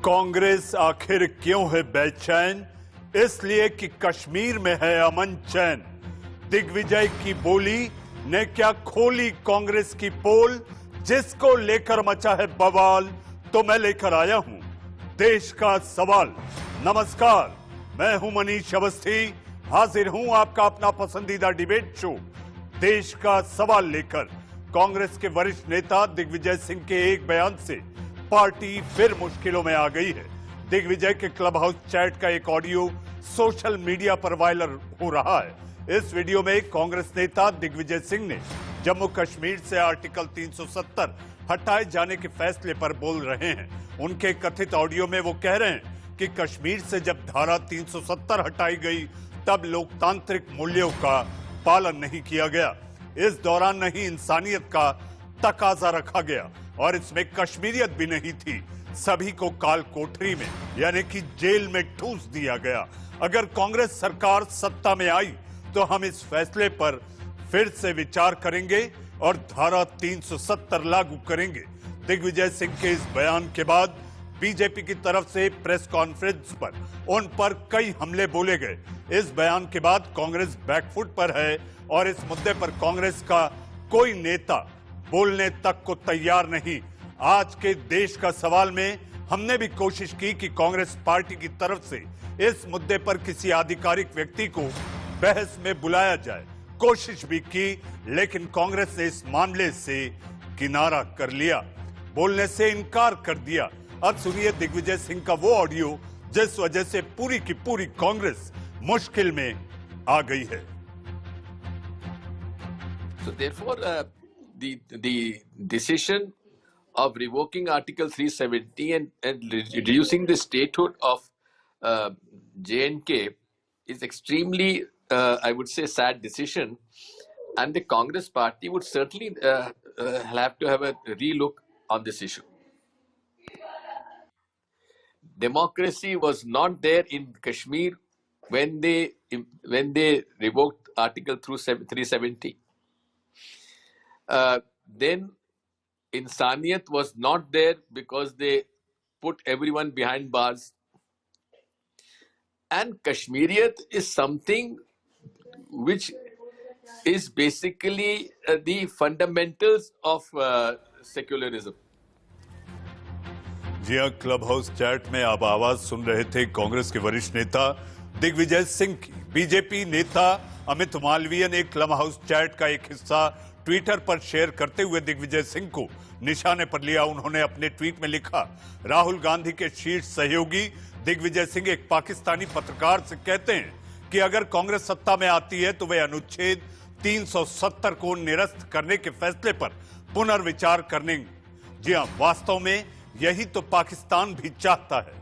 कांग्रेस आखिर क्यों है बेचैन? इसलिए कि कश्मीर में है अमन चैन। दिग्विजय की बोली ने क्या खोली कांग्रेस की पोल, जिसको लेकर मचा है बवाल। तो मैं लेकर आया हूं देश का सवाल। नमस्कार, मैं हूं मनीष अवस्थी, हाजिर हूं आपका अपना पसंदीदा डिबेट शो देश का सवाल लेकर। कांग्रेस के वरिष्ठ नेता दिग्विजय सिंह के एक बयान से पार्टी फिर मुश्किलों में आ गई है। दिग्विजय के क्लब हाउस चैट का एक ऑडियो सोशल मीडिया पर वायरल हो रहा है। इस वीडियो में कांग्रेस नेता दिग्विजय सिंह ने जम्मू कश्मीर से आर्टिकल 370 हटाए जाने के फैसले पर बोल रहे हैं। उनके कथित ऑडियो में वो कह रहे हैं कि कश्मीर से जब धारा 370 हटाई गई तब लोकतांत्रिक मूल्यों का पालन नहीं किया गया। इस दौरान नहीं इंसानियत का तकाजा रखा गया और इसमें कश्मीरियत भी नहीं थी। सभी को काल कोठरी में यानी कि जेल में ठूस दिया गया। अगर कांग्रेस सरकार सत्ता में आई तो हम इस फैसले पर फिर से विचार करेंगे और धारा 370 लागू करेंगे। दिग्विजय सिंह के इस बयान के बाद बीजेपी की तरफ से प्रेस कॉन्फ्रेंस पर उन पर कई हमले बोले गए। इस बयान के बाद कांग्रेस बैकफुट पर है और इस मुद्दे पर कांग्रेस का कोई नेता बोलने तक को तैयार नहीं। आज के देश का सवाल में हमने भी कोशिश की कि कांग्रेस पार्टी की तरफ से इस मुद्दे पर किसी आधिकारिक व्यक्ति को बहस में बुलाया जाए। कोशिश भी की, लेकिन कांग्रेस ने इस मामले से किनारा कर लिया, बोलने से इनकार कर दिया। अब सुनिए दिग्विजय सिंह का वो ऑडियो जिस वजह से पूरी की पूरी कांग्रेस मुश्किल में आ गई है। So therefore, the decision of revoking Article 370 and reducing the statehood of J&K is extremely, I would say, sad decision, and the Congress party would certainly have to have a relook on this issue. Democracy was not there in Kashmir when they revoked Article 370. Then Insaniyat was not there because they put everyone behind bars. And Kashmiriyat is something which is basically the fundamentals of secularism. जी हाँ, club house chat में आप आवाज सुन रहे थे कांग्रेस के वरिष्ठ नेता दिग्विजय सिंह की। बीजेपी नेता अमित मालवीय ने क्लब हाउस चैट का एक हिस्सा ट्विटर पर शेयर करते हुए दिग्विजय सिंह को निशाने पर लिया। उन्होंने अपने ट्वीट में लिखा, राहुल गांधी के शीर्ष सहयोगी दिग्विजय सिंह एक पाकिस्तानी पत्रकार से कहते हैं कि अगर कांग्रेस सत्ता में आती है तो वे अनुच्छेद 370 को निरस्त करने के फैसले पर पुनर्विचार करेंगे। जी हां, वास्तव में यही तो पाकिस्तान भी चाहता है।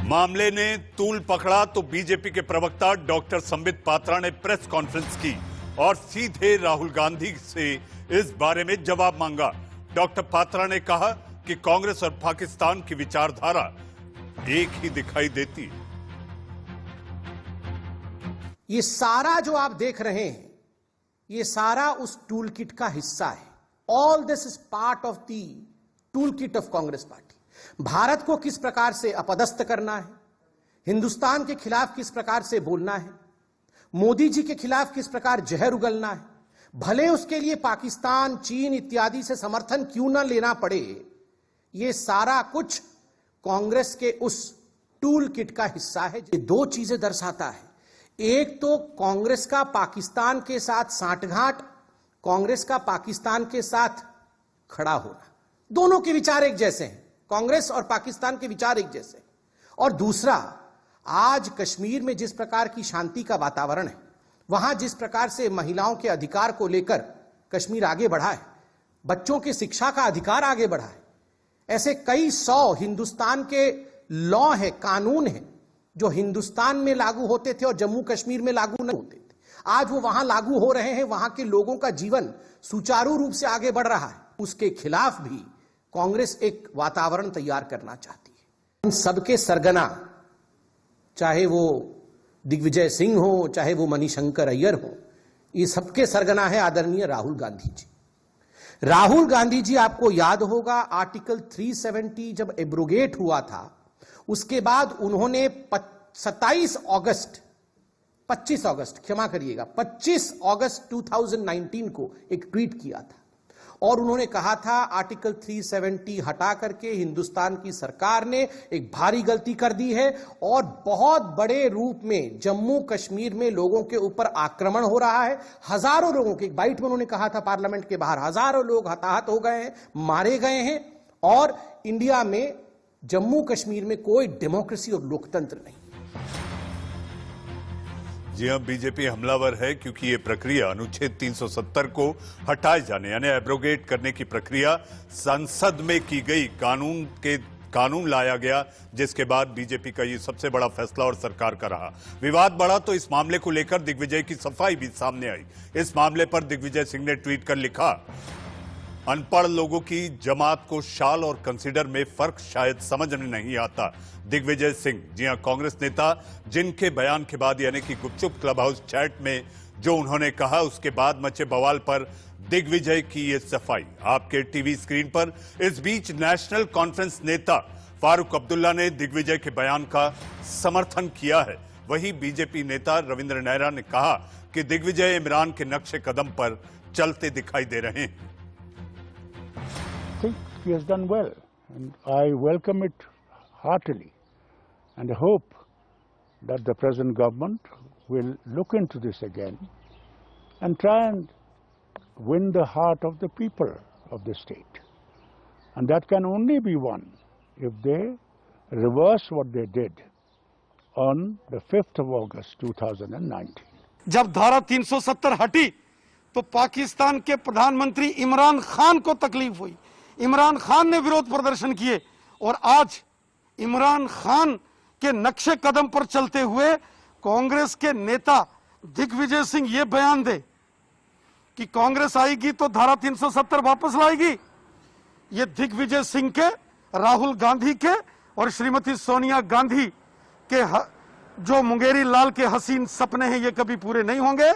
मामले ने तूल पकड़ा तो बीजेपी के प्रवक्ता डॉक्टर संबित पात्रा ने प्रेस कॉन्फ्रेंस की और सीधे राहुल गांधी से इस बारे में जवाब मांगा। डॉक्टर पात्रा ने कहा कि कांग्रेस और पाकिस्तान की विचारधारा एक ही दिखाई देती। ये सारा जो आप देख रहे हैं, ये सारा उस टूल किट का हिस्सा है। All this is part of the tool kit of Congress party. Bharat को किस प्रकार से अपदस्थ करना है, हिंदुस्तान के खिलाफ किस प्रकार से बोलना है, मोदी जी के खिलाफ किस प्रकार जहर उगलना है, भले उसके लिए पाकिस्तान, चीन इत्यादि से समर्थन क्यों ना लेना पड़े, ये सारा कुछ कांग्रेस के उस टूल किट का हिस्सा है। ये दो चीजें दर्शाता है। एक तो कांग्रेस का पाकिस्तान के साथ सांठगांठ, कांग्रेस का पाकिस्तान के साथ खड़ा होना, दोनों के विचार एक जैसे हैं, कांग्रेस और पाकिस्तान के विचार एक जैसे। और दूसरा, आज कश्मीर में जिस प्रकार की शांति का वातावरण है, वहां जिस प्रकार से महिलाओं के अधिकार को लेकर कश्मीर आगे बढ़ा है, बच्चों की शिक्षा का अधिकार आगे बढ़ा है, ऐसे कई सौ हिंदुस्तान के लॉ है, कानून है, जो हिंदुस्तान में लागू होते थे और जम्मू कश्मीर में लागू नहीं होते थे, आज वो वहां लागू हो रहे हैं। वहां के लोगों का जीवन सुचारू रूप से आगे बढ़ रहा है। उसके खिलाफ भी कांग्रेस एक वातावरण तैयार करना चाहती है। इन सबके सरगना, चाहे वो दिग्विजय सिंह हो, चाहे वो मणिशंकर अय्यर हो, ये सबके सरगना है आदरणीय राहुल गांधी जी। राहुल गांधी जी, आपको याद होगा आर्टिकल 370 जब एब्रोगेट हुआ था, उसके बाद उन्होंने 25 अगस्त 2019 को एक ट्वीट किया था और उन्होंने कहा था आर्टिकल 370 हटा करके हिंदुस्तान की सरकार ने एक भारी गलती कर दी है और बहुत बड़े रूप में जम्मू कश्मीर में लोगों के ऊपर आक्रमण हो रहा है। हजारों लोगों के, एक बाइट में उन्होंने कहा था पार्लियामेंट के बाहर, हजारों लोग हताहत हो गए हैं, मारे गए हैं और इंडिया में जम्मू कश्मीर में कोई डेमोक्रेसी और लोकतंत्र नहीं। जी हां, बीजेपी हमलावर है क्योंकि ये प्रक्रिया अनुच्छेद 370 को हटाए जाने यानी एब्रोगेट करने की प्रक्रिया संसद में की गई, कानून लाया गया, जिसके बाद बीजेपी का ये सबसे बड़ा फैसला और सरकार का रहा। विवाद बढ़ा तो इस मामले को लेकर दिग्विजय की सफाई भी सामने आई। इस मामले पर दिग्विजय सिंह ने ट्वीट कर लिखा, अनपढ़ लोगों की जमात को शाल और कंसीडर में फर्क शायद समझ में नहीं आता। दिग्विजय सिंह, जी हां, कांग्रेस नेता जिनके बयान के बाद यानी कि गुपचुप क्लब हाउस चैट में जो उन्होंने कहा उसके बाद मचे बवाल पर दिग्विजय की ये सफाई आपके टीवी स्क्रीन पर। इस बीच नेशनल कॉन्फ्रेंस नेता फारूक अब्दुल्ला ने दिग्विजय के बयान का समर्थन किया है। वहीं बीजेपी नेता रविंद्र नेहरा ने कहा कि दिग्विजय इमरान के नक्शे कदम पर चलते दिखाई दे रहे हैं। I think he has done well, and I welcome it heartily, and I hope that the present government will look into this again and try and win the heart of the people of the state. And that can only be won if they reverse what they did on the 5th of August 2019. जब धारा 370 हटी तो पाकिस्तान के प्रधानमंत्री इमरान खान को तकलीफ हुई, इमरान खान ने विरोध प्रदर्शन किए और आज इमरान खान के नक्शे कदम पर चलते हुए कांग्रेस के नेता दिग्विजय सिंह ये बयान दे कि कांग्रेस आएगी तो धारा 370 वापस लाएगी। ये दिग्विजय सिंह के, राहुल गांधी के और श्रीमती सोनिया गांधी के जो मुंगेरी लाल के हसीन सपने हैं ये कभी पूरे नहीं होंगे।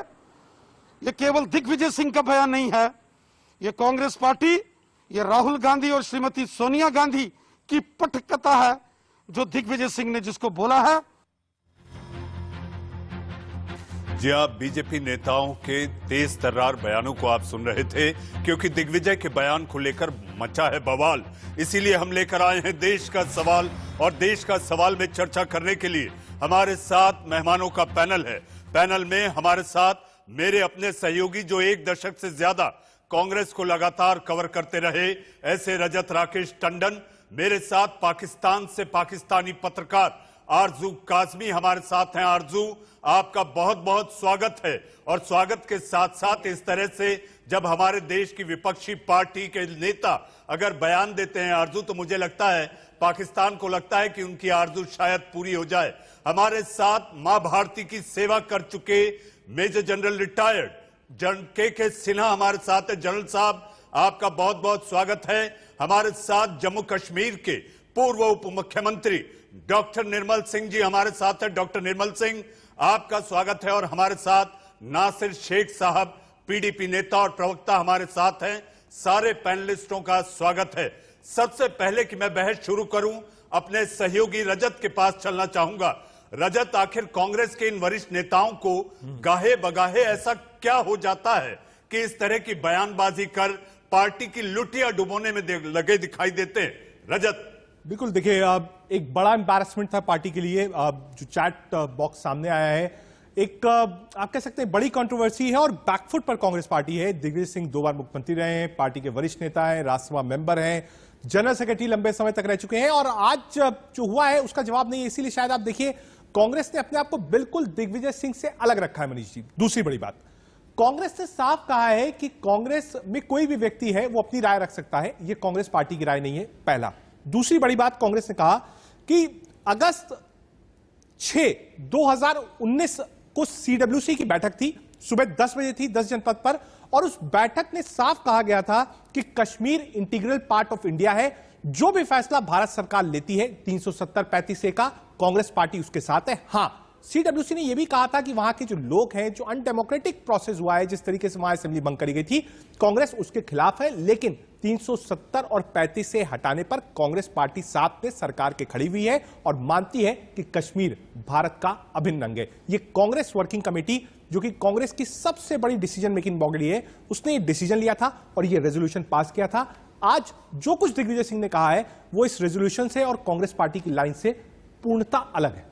ये केवल दिग्विजय सिंह का बयान नहीं है, ये कांग्रेस पार्टी, ये राहुल गांधी और श्रीमती सोनिया गांधी की पटकथा है जो दिग्विजय सिंह ने जिसको बोला है। जी आप बीजेपी नेताओं के तेज तर्रार बयानों को आप सुन रहे थे क्योंकि दिग्विजय के बयान को लेकर मचा है बवाल। इसीलिए हम लेकर आए हैं देश का सवाल और देश का सवाल में चर्चा करने के लिए हमारे साथ मेहमानों का पैनल है। पैनल में हमारे साथ मेरे अपने सहयोगी जो एक दशक से ज्यादा कांग्रेस को लगातार कवर करते रहे, ऐसे रजत राकेश टंडन, मेरे साथ पाकिस्तान से पाकिस्तानी पत्रकार आरजू काजमी हमारे साथ हैं। आरजू, आपका बहुत बहुत स्वागत है। और स्वागत के साथ साथ इस तरह से जब हमारे देश की विपक्षी पार्टी के नेता अगर बयान देते हैं आरजू, तो मुझे लगता है पाकिस्तान को लगता है कि उनकी आरजू शायद पूरी हो जाए। हमारे साथ मां भारती की सेवा कर चुके मेजर जनरल रिटायर्ड के सिन्हा हमारे साथ है। जनरल साहब, आपका बहुत बहुत स्वागत है। हमारे साथ जम्मू कश्मीर के पूर्व उप मुख्यमंत्री डॉक्टर निर्मल सिंह जी हमारे साथ है। डॉक्टर निर्मल सिंह, आपका स्वागत है। और हमारे साथ नासिर शेख साहब, पीडीपी नेता और प्रवक्ता हमारे साथ हैं। सारे पैनलिस्टों का स्वागत है। सबसे पहले कि मैं बहस शुरू करूं, अपने सहयोगी रजत के पास चलना चाहूंगा। रजत, आखिर कांग्रेस के इन वरिष्ठ नेताओं को गाहे बगाहे ऐसा क्या हो जाता है कि इस तरह की बयानबाजी कर पार्टी की लुटिया डुबोने में लगे दिखाई देते हैं? रजत। बिल्कुल, देखिए एक बड़ा एम्बैरेसमेंट था पार्टी के लिए जो चैट बॉक्स सामने आया है। एक आप कह सकते हैं बड़ी कंट्रोवर्सी है और बैकफुट पर कांग्रेस पार्टी है। दिग्विजय सिंह 2 बार मुख्यमंत्री रहे हैं, पार्टी के वरिष्ठ नेता हैं, राज्यसभा मेंबर हैं, जनरल सेक्रेटरी लंबे समय तक रह चुके हैं और आज जो हुआ है उसका जवाब नहीं है। इसीलिए शायद आप देखिए कांग्रेस ने अपने आप को बिल्कुल दिग्विजय सिंह से अलग रखा है। मनीष जी, दूसरी बड़ी बात, कांग्रेस ने साफ कहा है कि कांग्रेस में कोई भी व्यक्ति है वो अपनी राय रख सकता है, ये कांग्रेस पार्टी की राय नहीं है, पहला। दूसरी बड़ी बात, कांग्रेस ने कहा कि अगस्त 6, 2019 को सीडब्ल्यूसी की बैठक थी, सुबह 10 बजे थी 10 जनपद पर, और उस बैठक में साफ कहा गया था कि Kashmir integral part of India है। जो भी फैसला भारत सरकार लेती है 370-35 का, कांग्रेस पार्टी उसके साथ है। हां, सीडब्ल्यूसी ने यह भी कहा था कि वहां के जो लोग हैं, जो अनडेमोक्रेटिक प्रोसेस हुआ है, जिस तरीके से वहां असेंबली भंग करी गई थी, कांग्रेस उसके खिलाफ है। लेकिन 370 और 35 से हटाने पर कांग्रेस पार्टी साथ में सरकार के खड़ी हुई है और मानती है कि कश्मीर भारत का अभिन्न अंग है। ये कांग्रेस वर्किंग कमेटी, जो कि कांग्रेस की सबसे बड़ी डिसीजन मेकिंग बॉडी है, उसने ये डिसीजन लिया था और ये रेजोल्यूशन पास किया था। आज जो कुछ दिग्विजय सिंह ने कहा है वो इस रेजोल्यूशन से और कांग्रेस पार्टी की लाइन से पूर्णतः अलग है।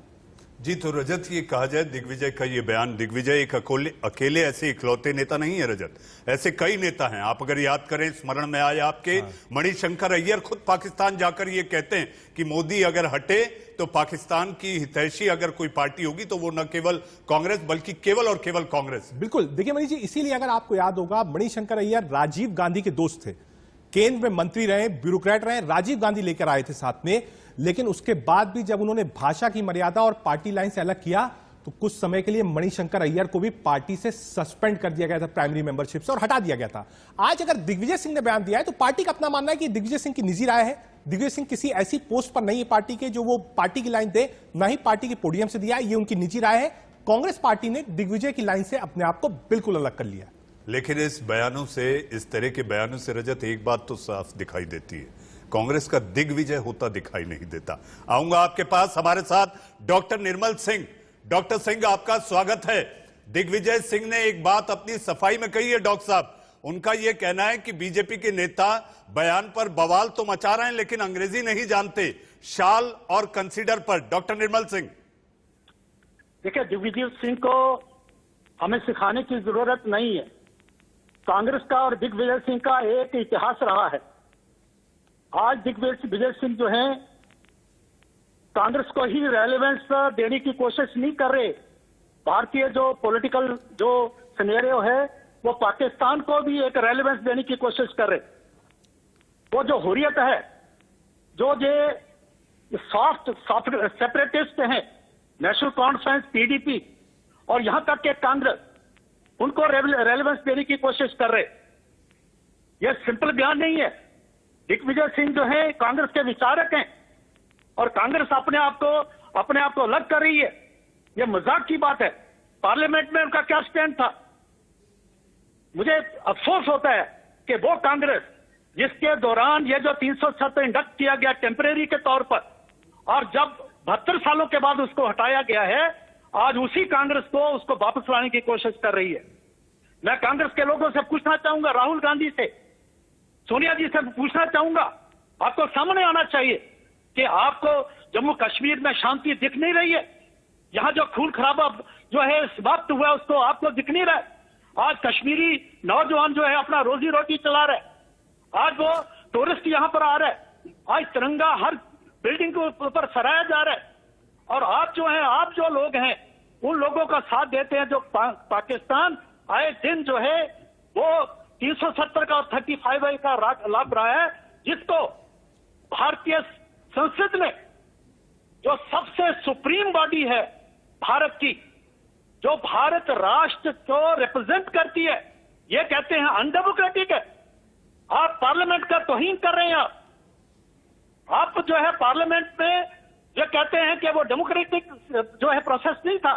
जी, तो रजत, ये कहा जाए दिग्विजय का ये बयान, दिग्विजय एक अकेले ऐसे इकलौते नेता नहीं है रजत, ऐसे कई नेता हैं। आप अगर याद करें, स्मरण में आए आपके, मणिशंकर अय्यर खुद पाकिस्तान जाकर ये कहते हैं कि मोदी अगर हटे तो पाकिस्तान की हितैषी अगर कोई पार्टी होगी तो वो न केवल कांग्रेस बल्कि केवल और केवल कांग्रेस। बिल्कुल, देखिए मणि जी, इसीलिए अगर आपको याद होगा, मणिशंकर अय्यर राजीव गांधी के दोस्त थे, केंद्र में मंत्री रहे, ब्यूरोक्रेट रहे, राजीव गांधी लेकर आए थे साथ में। लेकिन उसके बाद भी जब उन्होंने भाषा की मर्यादा और पार्टी लाइन से अलग किया तो कुछ समय के लिए मणिशंकर अय्यर को भी पार्टी से सस्पेंड कर दिया गया था, प्राइमरी मेंबरशिप से, और हटा दिया गया था। आज अगर दिग्विजय सिंह ने बयान दिया है तो पार्टी का अपना मानना है कि दिग्विजय सिंह की निजी राय है। दिग्विजय सिंह किसी ऐसी पोस्ट पर नहीं है पार्टी के जो वो पार्टी की लाइन दे, ना ही पार्टी के पोडियम से दिया, ये उनकी निजी राय है। कांग्रेस पार्टी ने दिग्विजय की लाइन से अपने आप को बिल्कुल अलग कर लिया। लेकिन इस बयानों से, इस तरह के बयानों से रजत, एक बात तो साफ दिखाई देती है, कांग्रेस का दिग्विजय होता दिखाई नहीं देता। आऊंगा आपके पास, हमारे साथ डॉक्टर निर्मल सिंह। डॉक्टर सिंह, आपका स्वागत है। दिग्विजय सिंह ने एक बात अपनी सफाई में कही है डॉक्टर साहब, उनका यह कहना है कि बीजेपी के नेता बयान पर बवाल तो मचा रहे हैं लेकिन अंग्रेजी नहीं जानते, शाल और कंसीडर पर। डॉक्टर निर्मल सिंह। देखिए, दिग्विजय सिंह को हमें सिखाने की जरूरत नहीं है। कांग्रेस का और दिग्विजय सिंह का एक इतिहास रहा है। आज दिग्विजय सिंह जो हैं, कांग्रेस को ही रेलेवेंस देने की कोशिश नहीं कर रहे। भारतीय जो पॉलिटिकल जो सिनेरियो है वो पाकिस्तान को भी एक रेलेवेंस देने की कोशिश कर रहे। वो जो हुर्रियत है, जो ये सॉफ्ट सेपरेटिस्ट हैं, नेशनल कॉन्फ्रेंस, पीडीपी और यहां तक के कांग्रेस, उनको रेलेवेंस देने की कोशिश कर रहे। यह सिंपल बयान नहीं है। दिग्विजय सिंह जो है कांग्रेस के विचारक हैं और कांग्रेस अपने आप को अलग कर रही है। यह मजाक की बात है। पार्लियामेंट में उनका क्या स्टैंड था? मुझे अफसोस होता है कि वो कांग्रेस जिसके दौरान यह जो 370 इंडक्ट किया गया टेम्परेरी के तौर पर, और जब 72 सालों के बाद उसको हटाया गया है, आज उसी कांग्रेस को उसको वापस लाने की कोशिश कर रही है। मैं कांग्रेस के लोगों से पूछना चाहूंगा, राहुल गांधी से, सोनिया जी से पूछना चाहूंगा, आपको सामने आना चाहिए कि आपको जम्मू कश्मीर में शांति दिख नहीं रही है। यहां जो खून खराबा जो है समाप्त हुआ उसको आपको दिख नहीं रहा है। आज कश्मीरी नौजवान जो है अपना रोजी रोटी चला रहे, आज वो टूरिस्ट यहां पर आ रहे, आज तिरंगा हर बिल्डिंग के ऊपर फहराया जा रहा है। और आप जो है, आप जो लोग हैं, उन लोगों का साथ देते हैं जो पाकिस्तान आए दिन जो है वो 370 का और 35 का लाभ रहा है, जिसको भारतीय संसद में, जो सबसे सुप्रीम बॉडी है भारत की, जो भारत राष्ट्र को रिप्रेजेंट करती है, ये कहते हैं अनडेमोक्रेटिक है। आप पार्लियामेंट का तौहीन कर रहे हैं। आप जो है पार्लियामेंट में जो कहते हैं कि वो डेमोक्रेटिक जो है प्रोसेस नहीं था।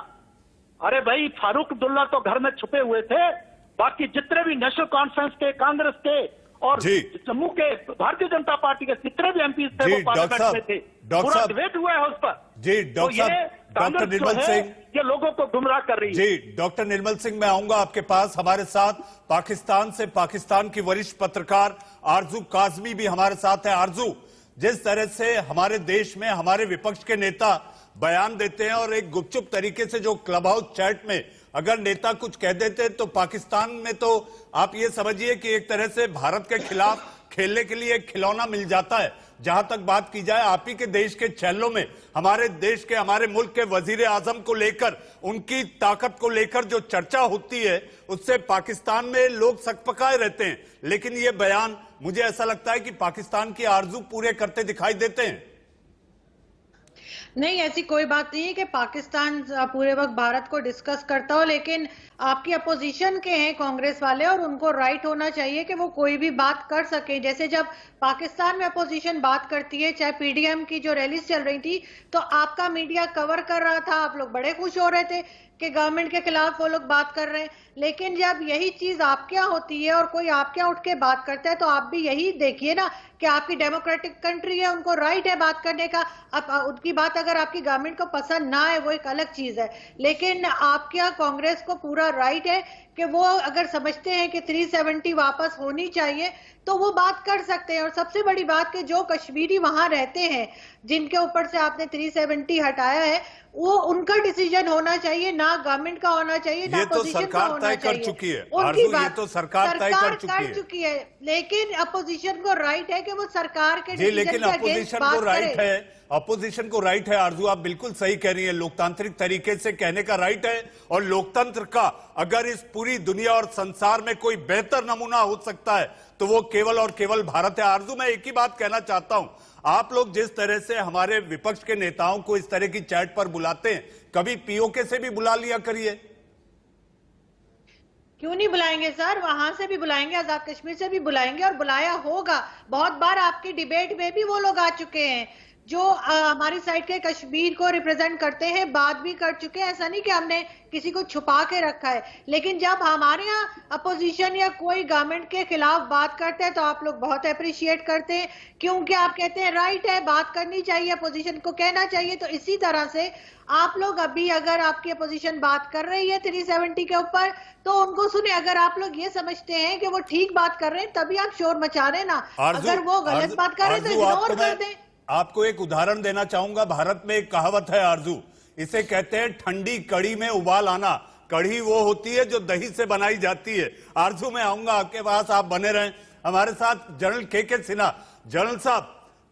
अरे भाई, फारूक अब्दुल्ला तो घर में छुपे हुए थे, बाकी जितने भी नेशनल कॉन्फ्रेंस के, कांग्रेस के और जम्मू के भारतीय जनता पार्टी के जितने भी एमपी थे वो पार्लियामेंट में थे। पूरा डिबेट हुआ है उस पर। जी डॉक्टर निर्मल सिंह, ये लोगों को गुमराह कर रही है। जी डॉक्टर निर्मल सिंह, मैं आऊंगा आपके पास। हमारे साथ पाकिस्तान से पाकिस्तान की वरिष्ठ पत्रकार आरजू काजमी भी हमारे साथ है। आरजू, जिस तरह से हमारे देश में हमारे विपक्ष के नेता बयान देते हैं और एक गुपचुप तरीके से जो क्लब हाउस चैट में अगर नेता कुछ कह देते तो पाकिस्तान में तो आप ये समझिए कि एक तरह से भारत के खिलाफ खेलने के लिए एक खिलौना मिल जाता है। जहां तक बात की जाए आप ही के देश के चैनलों में हमारे देश के, हमारे मुल्क के वजीर आजम को लेकर, उनकी ताकत को लेकर जो चर्चा होती है उससे पाकिस्तान में लोग सकपकाए रहते हैं। लेकिन ये बयान मुझे ऐसा लगता है कि पाकिस्तान की आरजू पूरे करते दिखाई देते हैं। नहीं, ऐसी कोई बात नहीं है कि पाकिस्तान पूरे वक्त भारत को डिस्कस करता हो, लेकिन आपकी अपोजिशन के हैं कांग्रेस वाले और उनको राइट होना चाहिए कि वो कोई भी बात कर सके। जैसे जब पाकिस्तान में अपोजिशन बात करती है, चाहे पीडीएम की जो रैलीज चल रही थी, तो आपका मीडिया कवर कर रहा था, आप लोग बड़े खुश हो रहे थे कि गवर्नमेंट के खिलाफ वो लोग बात कर रहे हैं। लेकिन जब यही चीज आपके यहाँ होती है और कोई आपके यहाँ उठ के बात करता है, तो आप भी यही देखिए ना कि आपकी डेमोक्रेटिक कंट्री है, उनको राइट है बात करने का। अब उनकी बात अगर आपकी गवर्नमेंट को पसंद ना है वो एक अलग चीज है, लेकिन आपके यहाँ कांग्रेस को पूरा राइट है कि वो अगर समझते हैं कि 370 वापस होनी चाहिए तो वो बात कर सकते हैं। और सबसे बड़ी बात कि जो कश्मीरी वहां रहते हैं जिनके ऊपर से आपने 370 हटाया है, वो उनका डिसीजन होना चाहिए, ना गवर्नमेंट का होना चाहिए, ना ये तो अपोजिशन का सरकार होना तय कर चाहिए। चुकी है उनकी आरजू, ये बात तो सरकार तय कर चुकी है। लेकिन अपोजिशन को राइट है कि वो सरकार के जी, लेकिन डिसीजन के अगेंस्ट अपोजिशन बात को राइट करे। है, अपोजिशन को राइट है आरजू, आप बिल्कुल सही कह रही हैं, लोकतांत्रिक तरीके से कहने का राइट है। और लोकतंत्र का अगर इस पूरी दुनिया और संसार में कोई बेहतर नमूना हो सकता है तो वो केवल और केवल भारत है। आरजू, मैं एक ही बात कहना चाहता हूं, आप लोग जिस तरह से हमारे विपक्ष के नेताओं को इस तरह की चैट पर बुलाते हैं, कभी पीओके से भी बुला लिया करिए। क्यों नहीं बुलाएंगे सर, वहां से भी बुलाएंगे, आजाद कश्मीर से भी बुलाएंगे और बुलाया होगा। बहुत बार आपकी डिबेट में भी वो लोग आ चुके हैं जो हमारी साइड के कश्मीर को रिप्रेजेंट करते हैं, बात भी कर चुके हैं। ऐसा नहीं कि हमने किसी को छुपा के रखा है, लेकिन जब हमारे यहाँ अपोजिशन या कोई गवर्नमेंट के खिलाफ बात करते हैं तो आप लोग बहुत अप्रिशिएट करते हैं, क्योंकि आप कहते हैं राइट है, बात करनी चाहिए, अपोजिशन को कहना चाहिए। तो इसी तरह से आप लोग अभी अगर आपकी अपोजिशन बात कर रही है 370 के ऊपर, तो उनको सुने। अगर आप लोग ये समझते हैं कि वो ठीक बात कर रहे हैं तभी आप शोर मचा रहे ना, अगर वो गलत बात कर रहे हैं तो इग्नोर कर दें। आपको एक उदाहरण देना चाहूंगा, भारत में एक कहावत है आरजू, इसे कहते हैं ठंडी कड़ी में उबाल आना। कड़ी वो होती है जो दही से बनाई जाती है। आरजू, मैं आऊंगा आपके पास, आप बने रहें हमारे साथ। जनरल के सिन्हा, जनरल साहब,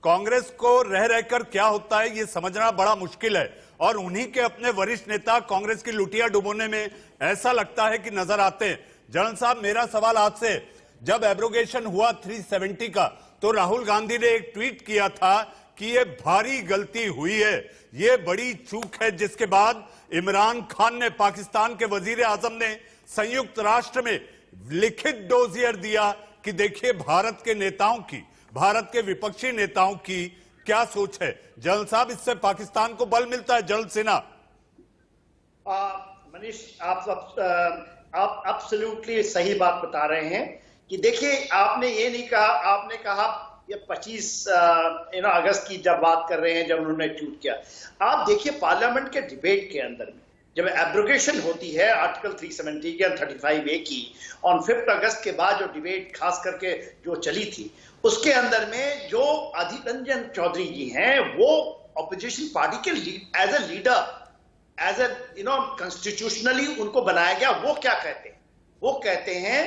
कांग्रेस को रह रहकर क्या होता है ये समझना बड़ा मुश्किल है, और उन्हीं के अपने वरिष्ठ नेता कांग्रेस की लुटिया डुबोने में ऐसा लगता है कि नजर आते हैं। जनरल साहब, मेरा सवाल आपसे, जब एब्रोगेशन हुआ 370 का, तो राहुल गांधी ने एक ट्वीट किया था कि ये भारी गलती हुई है, ये बड़ी चूक है, जिसके बाद इमरान खान ने, पाकिस्तान के वजीर आजम ने संयुक्त राष्ट्र में लिखित डोजियर दिया कि देखिए भारत के नेताओं की, भारत के विपक्षी नेताओं की क्या सोच है। जनरल साहब, इससे पाकिस्तान को बल मिलता है। जनरल सिन्हा। मनीष, आप एब्सोल्युटली सही बात बता रहे हैं कि देखिए, आपने ये नहीं कहा, आपने कहा ये 25 अगस्त की जब बात कर रहे हैं, जब उन्होंने ट्वीट किया। आप देखिए पार्लियामेंट के डिबेट के अंदर में जब एब्रोगेशन होती है आर्टिकल 370 की 35A की, ऑन 5 अगस्त के बाद जो डिबेट खास करके जो चली थी, उसके अंदर में जो अधीर रंजन चौधरी जी हैं, वो ऑपोजिशन पार्टी के as a leader, as a constitutionally उनको बनाया गया। वो क्या कहते हैं? वो कहते हैं,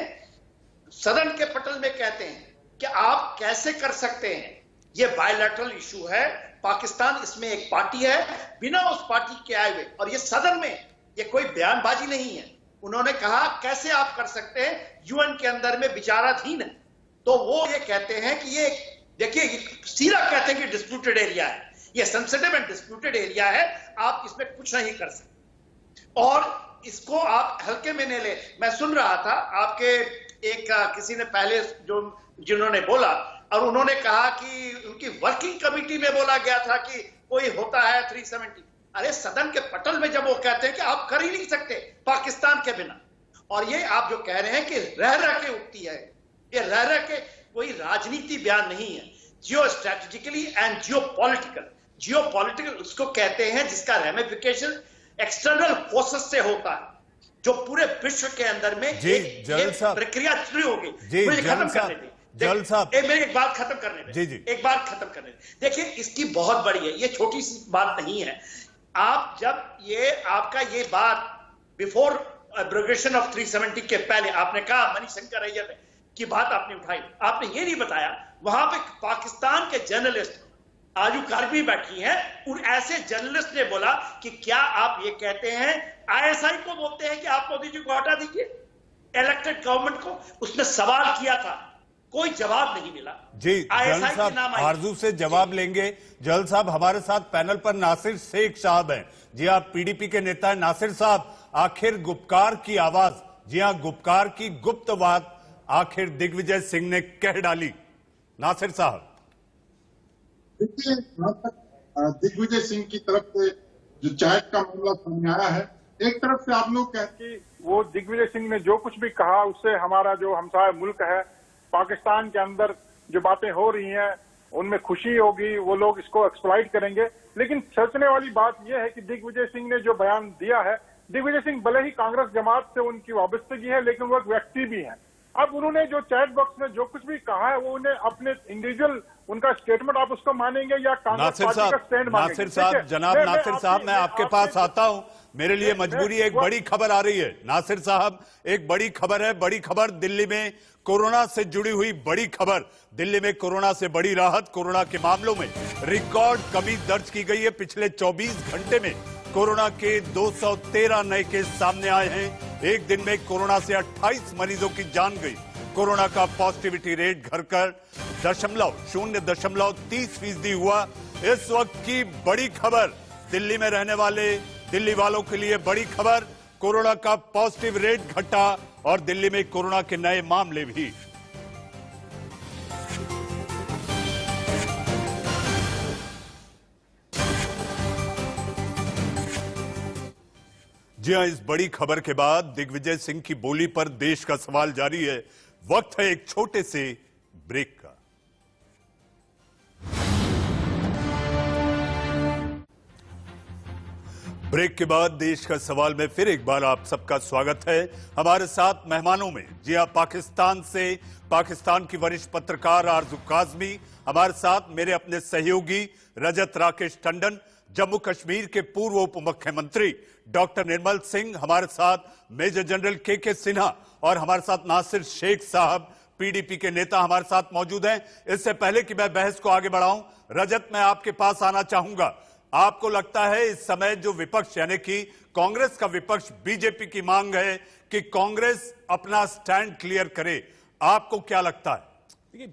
सदन के पटल में कहते हैं कि आप कैसे कर सकते हैं, ये बायलैटरल इशू है, पाकिस्तान इसमें एक पार्टी है, बिना उस पार्टी के आए हुए, और ये सदन में ये कोई बयानबाजी नहीं है। उन्होंने कहा कैसे आप कर सकते हैं, यूएन के अंदर में विचाराधीन है। तो वो ये कहते हैं कि ये देखिए, सीधा कहते हैं कि डिस्प्यूटेड एरिया है, ये सेंसिटिव एंड डिस्प्यूटेड एरिया है, आप इसमें कुछ नहीं कर सकते और इसको आप हल्के में नहीं ले। मैं सुन रहा था आपके एक किसी ने पहले जिन्होंने बोला, और उन्होंने कहा कि उनकी वर्किंग कमेटी में बोला गया था कि कोई होता है 370। अरे सदन के पटल में जब वो कहते हैं कि आप कर ही नहीं सकते पाकिस्तान के बिना, और ये आप जो कह रहे हैं कि रह रह के उठती है, ये रह रह के कोई राजनीति बयान नहीं है, जियो स्ट्रेटेजिकली एंड जियो पॉलिटिकल उसको कहते हैं, जिसका रेमिफिकेशन एक्सटर्नल फोर्सेस से होता है, जो पूरे विश्व के अंदर में एक प्रक्रिया शुरू होगी। मुझे खत्म करने दें, मेरी एक बात खत्म करने दें, एक बात खत्म करने दें। देखिए, इसकी बहुत बड़ी है, ये छोटी सी बात नहीं है। आप जब ये आपका ये बात बिफोर एब्रोगेशन ऑफ 370 के पहले आपने कहा, मणिशंकर अय्यर की बात आपने उठाई, आपने ये नहीं बताया वहां पे पाकिस्तान के जर्नलिस्ट आजू कार्बी बैठी हैं, उन ऐसे जर्नलिस्ट ने बोला कि क्या आप ये कहते हैं, आईएसआई को बोलते हैं कि आप मोदी जी को हटा दीजिए, इलेक्टेड गवर्नमेंट को। उसने सवाल किया था कोई जवाब नहीं मिला। जी जल साहब आरजू से जवाब लेंगे। जल साहब हमारे साथ पैनल पर नासिर शेख साहब हैं। जी आप पीडीपी के नेता हैं। नासिर साहब, आखिर गुपकार की आवाज, जी हाँ गुपकार की गुप्त बात आखिर दिग्विजय सिंह ने कह डाली। नासिर साहब, देखिए दिग्विजय सिंह की तरफ से जो चैट का मामला सामने आया है, एक तरफ से आप लोग कहते हैं वो दिग्विजय सिंह ने जो कुछ भी कहा उससे हमारा जो हमसाया मुल्क है पाकिस्तान के अंदर जो बातें हो रही हैं उनमें खुशी होगी, वो लोग इसको एक्सप्लॉइट करेंगे। लेकिन सोचने वाली बात यह है कि दिग्विजय सिंह ने जो बयान दिया है, दिग्विजय सिंह भले ही कांग्रेस जमात से उनकी वाबस्तगी है लेकिन वो एक व्यक्ति भी है। अब उन्होंने जो चैट बॉक्स में जो कुछ भी कहा है वो उन्हें अपने इंडिविजुअल उनका स्टेटमेंट आप उसको मानेंगे या कांग्रेस पार्टी का स्टैंड मानेंगे? नासिर साहब, जनाब नासिर साहब, मैं आपके पास आता हूं। मेरे लिए मजबूरी, एक बड़ी खबर आ रही है। नासिर साहब, एक बड़ी खबर है। बड़ी खबर दिल्ली में कोरोना से जुड़ी हुई बड़ी खबर। दिल्ली में कोरोना से बड़ी राहत। कोरोना के मामलों में रिकॉर्ड कमी दर्ज की गई है। पिछले 24 घंटे में कोरोना के 213 नए केस सामने आए हैं। एक दिन में कोरोना से 28 मरीजों की जान गई। कोरोना का पॉजिटिविटी रेट घटकर 0.30% हुआ। इस वक्त की बड़ी खबर, दिल्ली में रहने वाले दिल्ली वालों के लिए बड़ी खबर, कोरोना का पॉजिटिव रेट घटा और दिल्ली में कोरोना के नए मामले भी। जी हां, इस बड़ी खबर के बाद दिग्विजय सिंह की बोली पर देश का सवाल जारी है। वक्त है एक छोटे से ब्रेक का। ब्रेक के बाद देश का सवाल में फिर एक बार आप सबका स्वागत है। हमारे साथ मेहमानों में जी हां पाकिस्तान से पाकिस्तान की वरिष्ठ पत्रकार आरजू काजमी, हमारे साथ मेरे अपने सहयोगी रजत राकेश टंडन, जम्मू कश्मीर के पूर्व उप मुख्यमंत्री डॉक्टर निर्मल सिंह, हमारे साथ मेजर जनरल के सिन्हा और हमारे साथ नासिर शेख साहब पीडीपी के नेता हमारे साथ मौजूद हैं। इससे पहले कि मैं बहस को आगे बढ़ाऊं, रजत मैं आपके पास आना चाहूंगा। आपको लगता है इस समय जो विपक्ष यानी कि कांग्रेस का विपक्ष बीजेपी की मांग है कि कांग्रेस अपना स्टैंड क्लियर करे, आपको क्या लगता है? देखिए,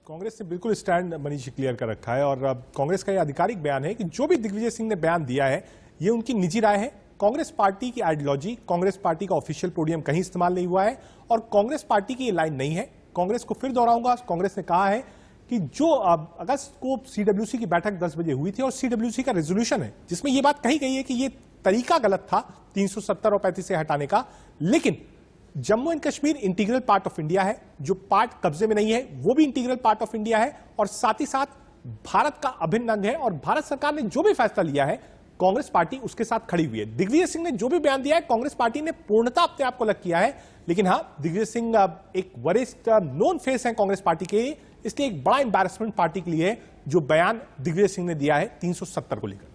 कांग्रेस ने बिल्कुल स्टैंड मनीष क्लियर कर रखा है और कांग्रेस का यह आधिकारिक बयान है कि जो भी दिग्विजय सिंह ने बयान दिया है ये उनकी निजी राय है। कांग्रेस पार्टी की आइडियोलॉजी, कांग्रेस पार्टी का ऑफिशियल पोडियम कहीं इस्तेमाल नहीं हुआ है और कांग्रेस पार्टी की ये लाइन नहीं है। कांग्रेस को फिर दोहराऊंगा, कांग्रेस ने कहा है कि जो अगस्त को सीडब्ल्यूसी की बैठक 10 बजे हुई थी और सीडब्ल्यूसी का रेजोल्यूशन है जिसमें यह बात कही गई है कि यह तरीका गलत था 370 और 35 से हटाने का, लेकिन Jammu and Kashmir integral part of India है, जो पार्ट कब्जे में नहीं है वो भी इंटीग्रल पार्ट ऑफ इंडिया है और साथ ही साथ भारत का अभिन्न अंग है और भारत सरकार ने जो भी फैसला लिया है कांग्रेस पार्टी उसके साथ खड़ी हुई है। दिग्विजय सिंह ने जो भी बयान दिया है कांग्रेस पार्टी ने पूर्णतः अपने आप को अलग किया है, लेकिन हां दिग्विजय सिंह एक वरिष्ठ नोन फेस है कांग्रेस पार्टी के, इसलिए एक बड़ा एम्बैरेसमेंट पार्टी के लिए है जो बयान दिग्विजय सिंह ने दिया है 370 को लेकर।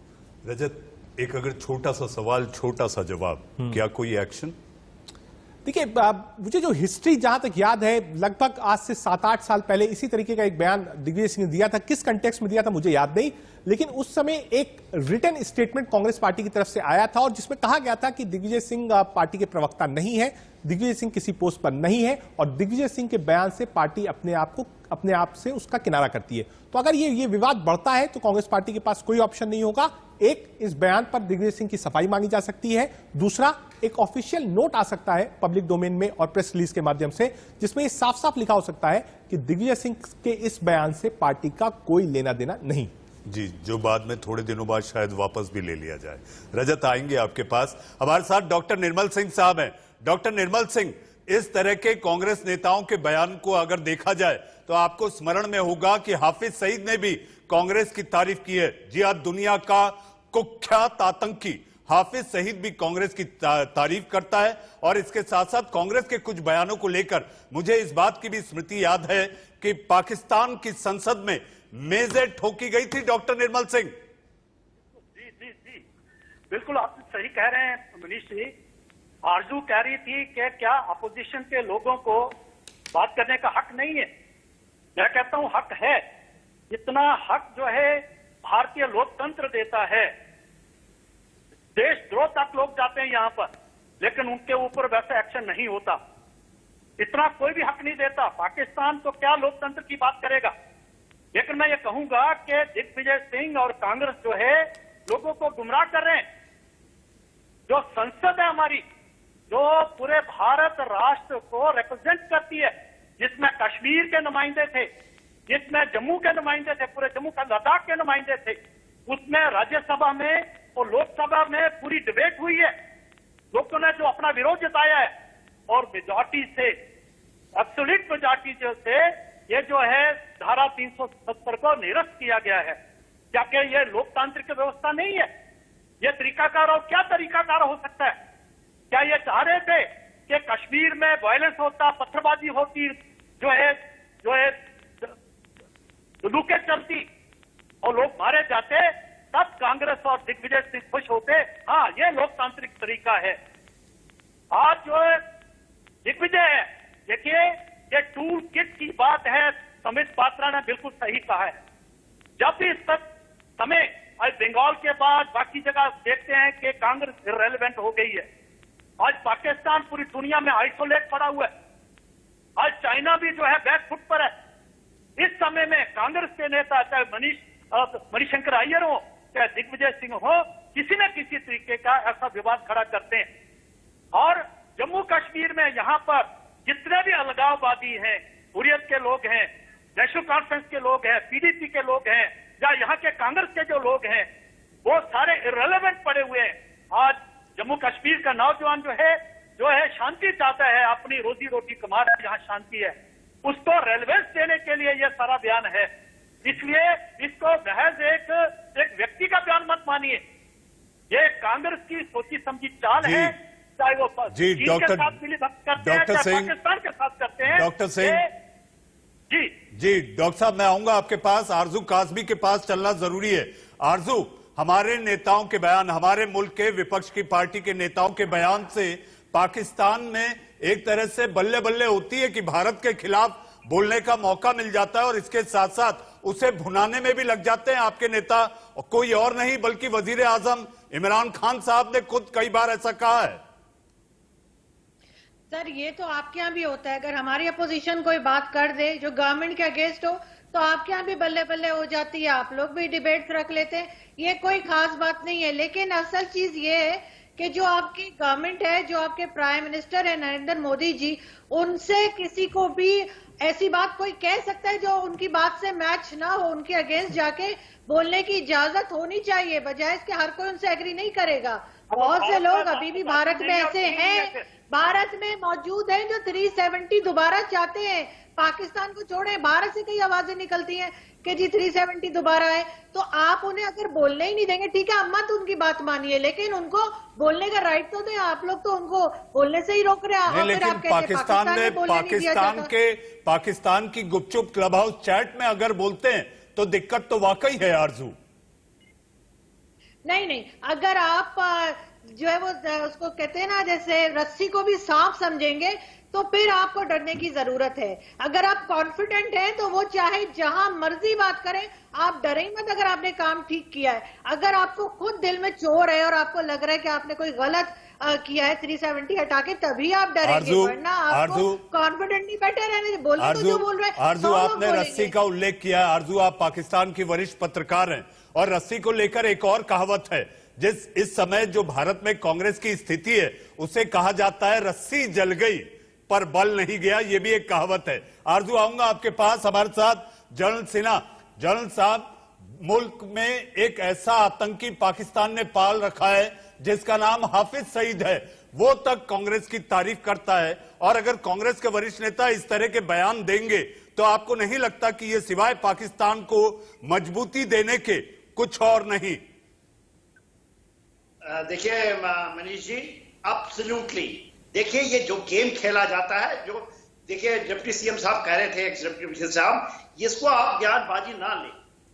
रजत, एक अगर छोटा सा सवाल छोटा सा जवाब, क्या कोई एक्शन? देखिए, मुझे जो हिस्ट्री जहां तक याद है लगभग आज से 7-8 साल पहले इसी तरीके का एक बयान दिग्विजय सिंह ने दिया था। किस कंटेक्स्ट में दिया था मुझे याद नहीं, लेकिन उस समय एक रिटन स्टेटमेंट कांग्रेस पार्टी की तरफ से आया था और जिसमें कहा गया था कि दिग्विजय सिंह पार्टी के प्रवक्ता नहीं है, दिग्विजय सिंह किसी पोस्ट पर नहीं है और दिग्विजय सिंह के बयान से पार्टी अपने आप से उसका किनारा करती है। तो अगर ये विवाद बढ़ता है तो कांग्रेस पार्टी के पास कोई ऑप्शन नहीं होगा। एक, इस बयान पर दिग्विजय सिंह की सफाई मांगी जा सकती है। दूसरा, एक ऑफिशियल नोट आ सकता है पब्लिक डोमेन में और प्रेस रिलीज के माध्यम से जिसमें ये साफ साफ लिखा हो सकता है कि दिग्विजय सिंह के इस बयान से पार्टी का कोई लेना देना नहीं। जी, जो बाद में थोड़े दिनों बाद शायद वापस भी ले लिया जाए। रजत, आएंगे आपके पास। हमारे साथ डॉक्टर निर्मल सिंह साहब हैं। डॉक्टर निर्मल सिंह, इस तरह के कांग्रेस नेताओं के बयान को अगर देखा जाए तो आपको स्मरण में होगा कि हाफिज सईद ने भी कांग्रेस की तारीफ की है। जी हाँ, दुनिया का कुख्यात आतंकी हाफिज सईद भी कांग्रेस की तारीफ करता है और इसके साथ साथ कांग्रेस के कुछ बयानों को लेकर मुझे इस बात की भी स्मृति याद है कि पाकिस्तान की संसद में मेजें ठोकी गई थी। डॉक्टर निर्मल सिंह जी, बिल्कुल आप सही कह रहे हैं मनीष जी। आरजू कह रही थी कि क्या अपोजिशन के लोगों को बात करने का हक नहीं है? मैं कहता हूं हक है। इतना हक जो है भारतीय लोकतंत्र देता है। देशद्रोह तक लोग जाते हैं यहां पर, लेकिन उनके ऊपर वैसा एक्शन नहीं होता। इतना कोई भी हक नहीं देता। पाकिस्तान तो क्या लोकतंत्र की बात करेगा। लेकिन मैं ये कहूंगा कि दिग्विजय सिंह और कांग्रेस जो है लोगों को गुमराह कर रहे हैं। जो संसद है हमारी, जो पूरे भारत राष्ट्र को रिप्रेजेंट करती है, जिसमें कश्मीर के नुमाइंदे थे, जिसमें जम्मू के नुमाइंदे थे, पूरे जम्मू का लद्दाख के नुमाइंदे थे, उसमें राज्यसभा में और लोकसभा में पूरी डिबेट हुई है। लोगों ने जो अपना विरोध जताया है और मेजॉरिटी से, एब्सोल्यूट मेजॉरिटी से ये जो है धारा 370 को निरस्त किया गया है। क्या कि ये लोकतांत्रिक व्यवस्था नहीं है? ये तरीकाकार और क्या तरीकाकार हो सकता है? क्या ये चाह रहे थे कि कश्मीर में वायलेंस होता, पत्थरबाजी होती, जो है बंदूकें चलती और लोग मारे जाते, तब कांग्रेस और दिग्विजय सिंह खुश होते? हाँ, ये लोकतांत्रिक तरीका है। आज जो दिग्विजय है, देखिए ये टूल किट की बात है। समित पात्रा ने बिल्कुल सही कहा है। जब भी इस तक समय आज बंगाल के बाद बाकी जगह देखते हैं कि कांग्रेस इररेलेवेंट हो गई है। आज पाकिस्तान पूरी दुनिया में आइसोलेट पड़ा हुआ है। आज चाइना भी जो है बैक फुट पर है। इस समय में कांग्रेस के नेता, चाहे मणिशंकर अय्यर हो, चाहे दिग्विजय सिंह हो, किसी न किसी तरीके का ऐसा विवाद खड़ा करते हैं। और जम्मू कश्मीर में यहाँ पर जितने भी अलगाववादी हैं, हुर्रियत के लोग हैं, नेशनल कॉन्फ्रेंस के लोग हैं, पीडीपी के लोग हैं, या यहाँ के कांग्रेस के जो लोग हैं, वो सारे इररेलेवेंट पड़े हुए हैं। आज जम्मू कश्मीर का नौजवान जो है शांति चाहता है, अपनी रोजी रोटी कमा रहा है, जहाँ शांति है, उसको रेलेवेंस देने के लिए यह सारा बयान है। इसलिए इसको महज एक व्यक्ति का बयान मत मानिए। ये कांग्रेस की सोची समझी चाल है, चाहे वो जी चीन के साथ मिलीभगत करते हैं, चाहे पाकिस्तान के साथ करते हैं। डॉक्टर सिंह जी, डॉक्टर साहब मैं आऊंगा आपके पास। आरजू कासमी के पास चलना जरूरी है। आरजू, हमारे नेताओं के बयान, हमारे मुल्क के विपक्ष की पार्टी के नेताओं के बयान से पाकिस्तान में एक तरह से बल्ले बल्ले होती है कि भारत के खिलाफ बोलने का मौका मिल जाता है और इसके साथ साथ उसे भुनाने में भी लग जाते हैं आपके नेता। कोई और नहीं बल्कि वजीर आजम इमरान खान साहब ने खुद कई बार ऐसा कहा है। सर, ये तो आपके यहाँ भी होता है। अगर हमारी अपोजिशन कोई बात कर दे जो गवर्नमेंट के अगेंस्ट हो, तो आपके यहाँ भी बल्ले बल्ले हो जाती है, आप लोग भी डिबेट रख लेते हैं। ये कोई खास बात नहीं है। लेकिन असल चीज ये है कि जो आपकी गवर्नमेंट है, जो आपके प्राइम मिनिस्टर है नरेंद्र मोदी जी, उनसे किसी को भी ऐसी बात कोई कह सकता है जो उनकी बात से मैच ना हो, उनके अगेंस्ट जाके बोलने की इजाजत होनी चाहिए, बजाय इसके हर कोई उनसे एग्री नहीं करेगा। बहुत से लोग अभी भी भारत में ऐसे हैं, भारत में मौजूद हैं जो 370 दोबारा चाहते हैं। पाकिस्तान को छोड़े, भारत से कई आवाजें निकलती हैं कि जी 370 दोबारा है। तो आप उन्हें अगर बोलने ही नहीं देंगे, ठीक है, मत उनकी बात मानिए, लेकिन उनको बोलने का राइट तो दें। आप लोग तो उनको बोलने से ही रोक रहे हैं। लेकिन पाकिस्तान की गुपचुप क्लब हाउस चैट में अगर बोलते हैं तो दिक्कत तो वाकई है आरजू। नहीं, अगर आप जो है वो उसको कहते हैं ना, जैसे रस्सी को भी सांप समझेंगे, तो फिर आपको डरने की जरूरत है। अगर आप कॉन्फिडेंट हैं तो वो चाहे जहां मर्जी बात करें, आप डरें मत अगर आपने काम ठीक किया है। अगर आपको खुद दिल में चोर है और आपको लग रहा है कि आपने कोई गलत किया है 370 हटा के, तभी आप डरेंगे, वरना आपको कॉन्फिडेंटली बैठे रहने बोलने तो जो बोल रहे हैं। आरजू, आपने रस्सी का उल्लेख किया है। आरजू, आप पाकिस्तान की वरिष्ठ पत्रकार हैं और रस्सी को लेकर एक और कहावत है, इस समय जो भारत में कांग्रेस की स्थिति है उसे कहा जाता है रस्सी जल गई पर बल नहीं गया। ये भी एक कहावत है। आरजू, आऊंगा आपके पास। हमारे साथ जनरल सिन्हा। जनरल साहब, मुल्क में एक ऐसा आतंकी पाकिस्तान ने पाल रखा है जिसका नाम हाफिज सईद है। वो तक कांग्रेस की तारीफ करता है, और अगर कांग्रेस के वरिष्ठ नेता इस तरह के बयान देंगे तो आपको नहीं लगता कि ये सिवाय पाकिस्तान को मजबूती देने के कुछ और नहीं? देखिए मनीष जी, एब्सोल्युटली। देखिए ये जो गेम खेला जाता है, जो देखिए डिप्टी सीएम साहब कह रहे थे, एक्स डिप्टी साहब, इसको आप बयानबाजी ना लें।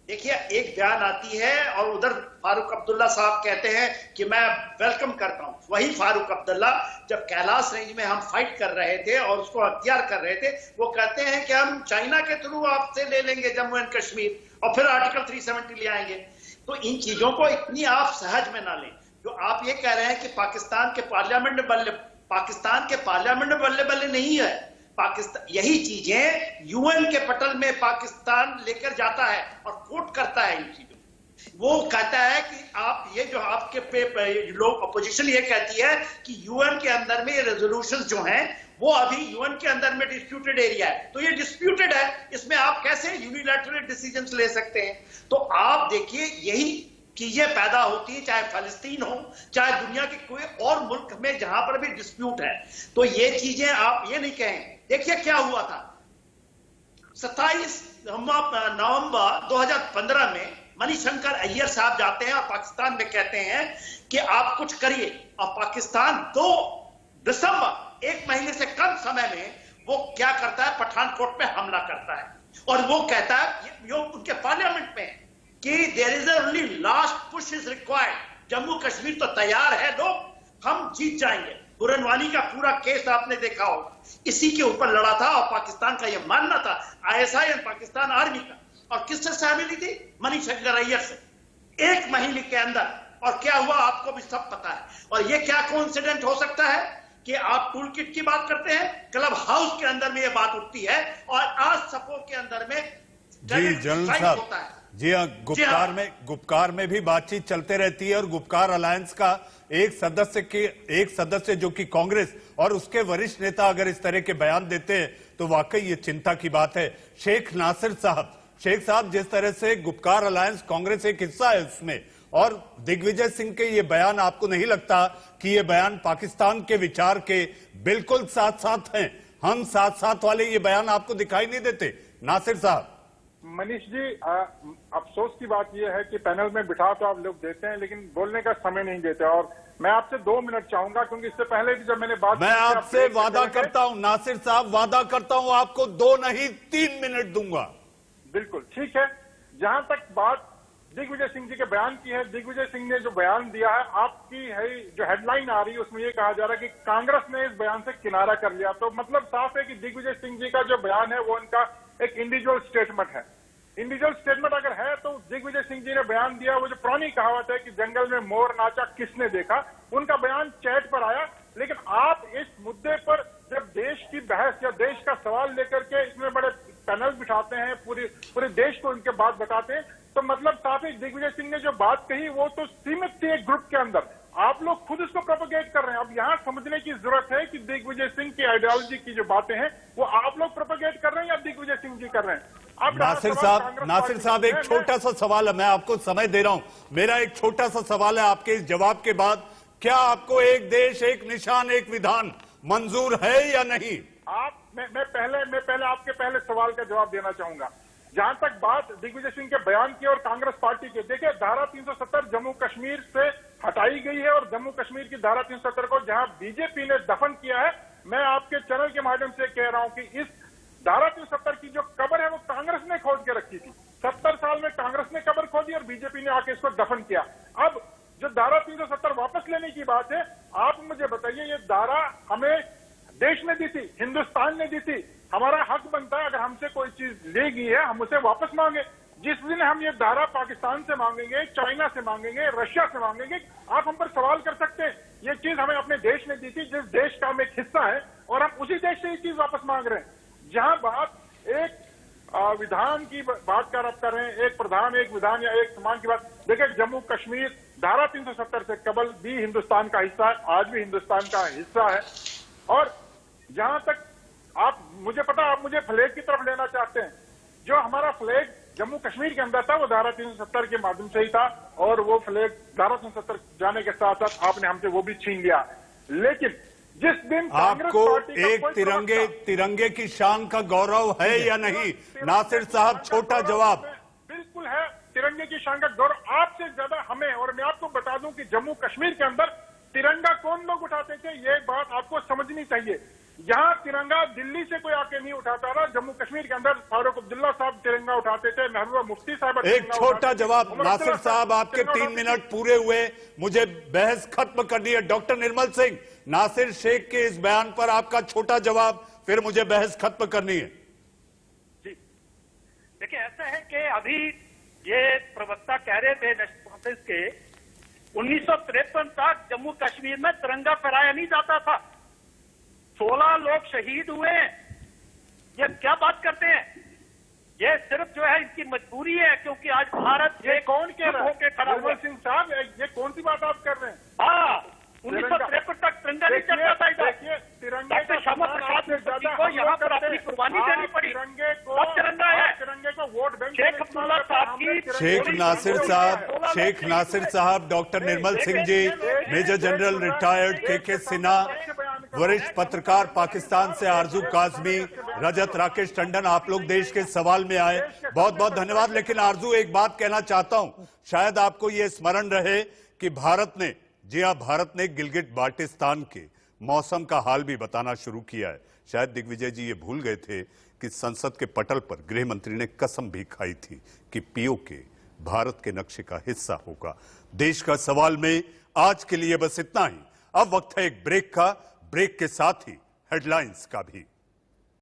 देखिए एक बयान आती है और उधर फारूक अब्दुल्ला साहब कहते हैं कि मैं वेलकम करता हूं। वही फारूक अब्दुल्ला जब कैलाश रेंज में हम फाइट कर रहे थे और उसको अख्तियार कर रहे थे, वो कहते हैं कि हम चाइना के थ्रू आपसे ले लेंगे जम्मू एंड कश्मीर और फिर आर्टिकल 370 ले आएंगे। तो इन चीजों को इतनी आप सहज में ना लें। जो आप ये कह रहे हैं कि पाकिस्तान के पार्लियामेंट में बल्ले बल्ले नहीं है। पाकिस्तान यही चीजें यूएन के पटल में पाकिस्तान लेकर जाता है और कोट करता है इन चीजों। वो कहता है कि आप ये जो आपके लोग अपोजिशन ये कहती है कि यूएन के अंदर में रेजोल्यूशंस जो हैं वो अभी यूएन के अंदर में डिस्प्यूटेड एरिया है, तो ये डिस्प्यूटेड है, इसमें आप कैसे यूनिलैटरल डिसीजंस ले सकते हैं? तो आप देखिए यही चीजें पैदा होती है, चाहे फलस्तीन हो चाहे दुनिया के कोई और मुल्क में जहां पर भी डिस्प्यूट है, तो ये चीजें आप ये नहीं कहें। देखिए क्या हुआ था 27 नवंबर 2015 में मणिशंकर अय्यर साहब जाते हैं और पाकिस्तान में कहते हैं कि आप कुछ करिए, और पाकिस्तान 2 दिसंबर 1 महीने से कम समय में वो क्या करता है, पठानकोट पे हमला करता है और वो कहता है ये उनके पार्लियामेंट में कि there is only last push is required, Jammu Kashmir तो तैयार है लोग, हम जीत जाएंगे। बुरनवानी का पूरा केस आपने देखा होगा, इसी के ऊपर लड़ा था और पाकिस्तान का यह मानना था, आईएसआई और पाकिस्तान आर्मी का। और किससे सहमति मिली थी? मणिशंकर अय्यर से 1 महीने के अंदर। और क्या हुआ आपको भी सब पता है। और ये क्या कोइंसिडेंट हो सकता है कि आप टूल किट की बात करते हैं, क्लब हाउस के अंदर में ये बात उठती है और आज सपो के अंदर में जी जनरल साहब, जी हाँ, गुपकार में भी बातचीत चलते रहती है और गुपकार अलायंस का एक सदस्य जो कि कांग्रेस और उसके वरिष्ठ नेता अगर इस तरह के बयान देते हैं तो वाकई ये चिंता की बात है। शेख साहब, जिस तरह से गुपकार अलायंस कांग्रेस एक हिस्सा है उसमें, और दिग्विजय सिंह के ये बयान, आपको नहीं लगता कि ये बयान पाकिस्तान के विचार के बिल्कुल साथ साथ हैं? हम साथ साथ वाले ये बयान आपको दिखाई नहीं देते? नासिर साहब। मनीष जी, अफसोस की बात यह है कि पैनल में बिठा तो आप लोग देते हैं लेकिन बोलने का समय नहीं देते। और मैं आपसे 2 मिनट चाहूंगा, क्योंकि इससे पहले भी जब मैंने बात, मैं आपसे वादा करता हूं नासिर साहब, वादा करता हूं आपको 2 नहीं 3 मिनट दूंगा। बिल्कुल ठीक है। जहां तक बात दिग्विजय सिंह जी के बयान की है, दिग्विजय सिंह ने जो बयान दिया है, आपकी है जो हेडलाइन आ रही है उसमें ये कहा जा रहा है कि कांग्रेस ने इस बयान से किनारा कर लिया। तो मतलब साफ है कि दिग्विजय सिंह जी का जो बयान है वो उनका एक इंडिविजुअल स्टेटमेंट है। इंडिविजुअल स्टेटमेंट अगर है तो दिग्विजय सिंह जी ने बयान दिया, वो जो पुरानी कहावत है कि जंगल में मोर नाचा किसने देखा, उनका बयान चैट पर आया। लेकिन आप इस मुद्दे पर जब देश की बहस या देश का सवाल लेकर के इसमें बड़े पैनल बिठाते हैं, पूरे देश को उनके बात बताते हैं, तो मतलब साथ ही दिग्विजय सिंह ने जो बात कही वो तो सीमित थी एक ग्रुप के अंदर। आप लोग खुद इसको प्रोपोगेट कर रहे हैं। अब यहाँ समझने की जरूरत है कि दिग्विजय सिंह की आइडियोलॉजी की जो बातें हैं वो आप लोग प्रोपोगेट कर रहे हैं या दिग्विजय सिंह जी कर रहे हैं? नासिर साहब एक छोटा सा सवाल है, मैं आपको समय दे रहा हूं। मेरा एक छोटा सा सवाल है आपके इस जवाब के बाद, क्या आपको एक देश एक निशान एक विधान मंजूर है या नहीं? मैं पहले आपके पहले सवाल का जवाब देना चाहूंगा। जहां तक बात दिग्विजय सिंह के बयान की और कांग्रेस पार्टी के, देखिए धारा 370 जम्मू कश्मीर से हटाई गई है और जम्मू कश्मीर की धारा 370 को जहां बीजेपी ने दफन किया है, मैं आपके चैनल के माध्यम से कह रहा हूं कि इस धारा 370 की जो कब्र है वो कांग्रेस ने खोद के रखी थी। 70 साल में कांग्रेस ने कब्र खोदी और बीजेपी ने आके इसको दफन किया। अब जो धारा 370 वापस लेने की बात है, आप मुझे बताइए, ये धारा हमें देश ने दी थी, हिंदुस्तान ने दी थी, हमारा हक बनता है अगर हमसे कोई चीज ले गई है हम उसे वापस मांगे। जिस दिन हम ये धारा पाकिस्तान से मांगेंगे, चाइना से मांगेंगे, रशिया से मांगेंगे, आप हम पर सवाल कर सकते हैं। ये चीज हमें अपने देश ने दी थी, जिस देश का हम एक हिस्सा है, और हम उसी देश से ये चीज वापस मांग रहे हैं। जहां बात एक विधान की बात कर रहे हैं, एक प्रधान एक विधान या एक समान की बात, देखिए जम्मू कश्मीर धारा 370 से कबल भी हिंदुस्तान का हिस्सा है, आज भी हिंदुस्तान का हिस्सा है। और जहां तक मुझे पता, आप मुझे फ्लैग की तरफ लेना चाहते हैं, जो हमारा फ्लैग जम्मू कश्मीर के अंदर था वो धारा 370 के माध्यम से ही था, और वो फ्लैग धारा 370 जाने के साथ साथ आपने हमसे वो भी छीन लिया। लेकिन जिस दिन आपको एक तिरंगे की शान का गौरव है या नहीं? नासिर साहब छोटा जवाब। बिल्कुल है, तिरंगे की शान का गौरव आपसे ज्यादा हमें। और मैं आपको बता दूं कि जम्मू कश्मीर के अंदर तिरंगा कौन लोग उठाते थे, ये बात आपको समझनी चाहिए। यहाँ तिरंगा दिल्ली से कोई आके नहीं उठाता था, जम्मू कश्मीर के अंदर फारूक अब्दुल्ला साहब तिरंगा उठाते थे, महबूबा मुफ्ती साहब। एक छोटा जवाब नासिर साहब, आपके 3 मिनट पूरे हुए, मुझे बहस खत्म करनी है। डॉक्टर निर्मल सिंह, नासिर शेख के इस बयान पर आपका छोटा जवाब, फिर मुझे बहस खत्म करनी है। जी देखिए, ऐसा है कि अभी ये प्रवक्ता कह रहे थे नेशनल कॉन्फ्रेंस के, 1953 तक जम्मू कश्मीर में तिरंगा फहराया नहीं जाता था। 16 लोग शहीद हुए, ये क्या बात करते हैं? ये सिर्फ जो है इनकी मजबूरी है, क्योंकि आज भारत ये कौन कह रहा है? खड़ा निर्मल सिंह साहब, ये कौन सी बात आप कर रहे हैं? हाँ, 1953 तक तिरंगा नहीं चलता था इधर। देखिए, तिरंगे का श्यामा प्रसाद मुखर्जी को यहाँ पर अपनी कुर्बानी देनी पड़ी। तिरंगे को, अब तिरंगा है। तिरंगे को वोट बैंक शेख अब्दुल्ला साहब की शेख नासिर साहब, doctor Nirmal Singh ji, major general retired के सिन्हा, वरिष्ठ पत्रकार पाकिस्तान से आरजू काजमी, रजत राकेश टंडन, आप लोग देश के सवाल में आए, बहुत बहुत धन्यवाद। लेकिन आरजू, एक बात कहना चाहता हूं, शायद आपको यह स्मरण रहे कि भारत ने, जी हाँ, भारत ने गिलगिट बाल्टिस्तान के मौसम का हाल भी बताना शुरू किया है। शायद दिग्विजय जी ये भूल गए थे कि संसद के पटल पर गृह मंत्री ने कसम भी खाई थी कि पीओके भारत के नक्शे का हिस्सा होगा। देश का सवाल में आज के लिए बस इतना ही। अब वक्त है एक ब्रेक का, ब्रेक के साथ ही हेडलाइंस का भी।